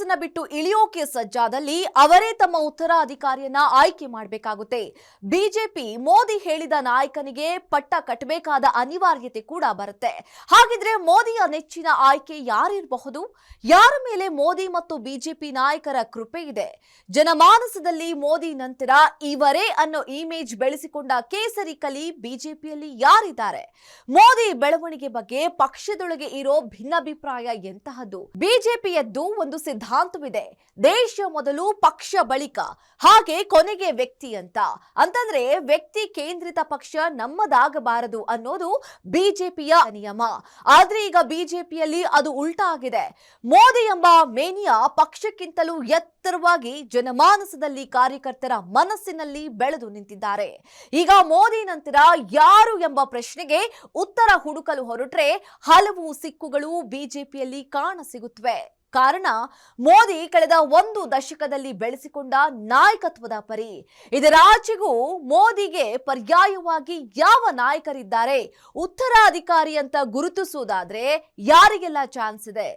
ಕಾಂಗ್ರೆಸ್ನ ಬಿಟ್ಟು ಇಳಿಯೋಕೆ ಸಜ್ಜಾದಲ್ಲಿ ಅವರೇ ತಮ್ಮ ಉತ್ತರಾಧಿಕಾರಿಯನ್ನ ಆಯ್ಕೆ ಮಾಡಬೇಕಾಗುತ್ತೆ. ಬಿಜೆಪಿ ಮೋದಿ ಹೇಳಿದ ನಾಯಕನಿಗೆ ಪಟ್ಟ ಕಟ್ಟಬೇಕಾದ ಅನಿವಾರ್ಯತೆ ಕೂಡ ಬರುತ್ತೆ. ಹಾಗಿದ್ರೆ ಮೋದಿಯ ನೆಚ್ಚಿನ ಆಯ್ಕೆ ಯಾರಿರಬಹುದು? ಯಾರ ಮೇಲೆ ಮೋದಿ ಮತ್ತು ಬಿಜೆಪಿ ನಾಯಕರ ಕೃಪೆ ಇದೆ? ಜನಮಾನಸದಲ್ಲಿ ಮೋದಿ ನಂತರ ಇವರೇ ಅನ್ನೋ ಇಮೇಜ್ ಬೆಳೆಸಿಕೊಂಡ ಕೇಸರಿ ಕಲಿ ಬಿಜೆಪಿಯಲ್ಲಿ ಯಾರಿದ್ದಾರೆ? ಮೋದಿ ಬೆಳವಣಿಗೆ ಬಗ್ಗೆ ಪಕ್ಷದೊಳಗೆ ಇರೋ ಭಿನ್ನಾಭಿಪ್ರಾಯ ಎಂತಹದ್ದು? ಬಿಜೆಪಿಯದ್ದು ಒಂದು ಸಿದ್ಧಾಂತವಿದೆ, ದೇಶ ಮೊದಲು ಪಕ್ಷ ಬಳಿಕ, ಹಾಗೆ ಕೊನೆಗೆ ವ್ಯಕ್ತಿ ಅಂತ. ಅಂತಂದ್ರೆ ವ್ಯಕ್ತಿ ಕೇಂದ್ರಿತ ಪಕ್ಷ ನಮ್ಮದಾಗಬಾರದು ಅನ್ನೋದು ಬಿಜೆಪಿಯ ನಿಯಮ. ಆದ್ರೆ ಈಗ ಬಿಜೆಪಿಯಲ್ಲಿ ಅದು ಉಲ್ಟಾ ಆಗಿದೆ. ಮೋದಿ ಎಂಬ ಮೇನಿಯಾ ಪಕ್ಷಕ್ಕಿಂತಲೂ ಎತ್ತರವಾಗಿ ಜನಮಾನಸದಲ್ಲಿ ಕಾರ್ಯಕರ್ತರ ಮನಸ್ಸಿನಲ್ಲಿ ಬೆಳೆದು ನಿಂತಿದ್ದಾರೆ. ಈಗ ಮೋದಿ ನಂತರ ಯಾರು ಎಂಬ ಪ್ರಶ್ನೆಗೆ ಉತ್ತರ ಹುಡುಕಲು ಹೊರಟ್ರೆ ಹಲವು ಸಿಕ್ಕುಗಳು ಬಿಜೆಪಿಯಲ್ಲಿ ಕಾಣಸಿಗುತ್ತವೆ. ಕಾರಣ ಮೋದಿ ಕಳೆದ ಒಂದು ದಶಕದಲ್ಲಿ ಬೆಳೆಸಿಕೊಂಡ ನಾಯಕತ್ವದ ಪರಿ. ಇದರಾಚೆಗೂ ಮೋದಿಗೆ ಪರ್ಯಾಯವಾಗಿ ಯಾವ ನಾಯಕರಿದ್ದಾರೆ? ಉತ್ತರಾಧಿಕಾರಿ ಅಂತ ಗುರುತಿಸುವುದಾದ್ರೆ ಯಾರಿಗೆಲ್ಲ ಚಾನ್ಸ್ ಇದೆ?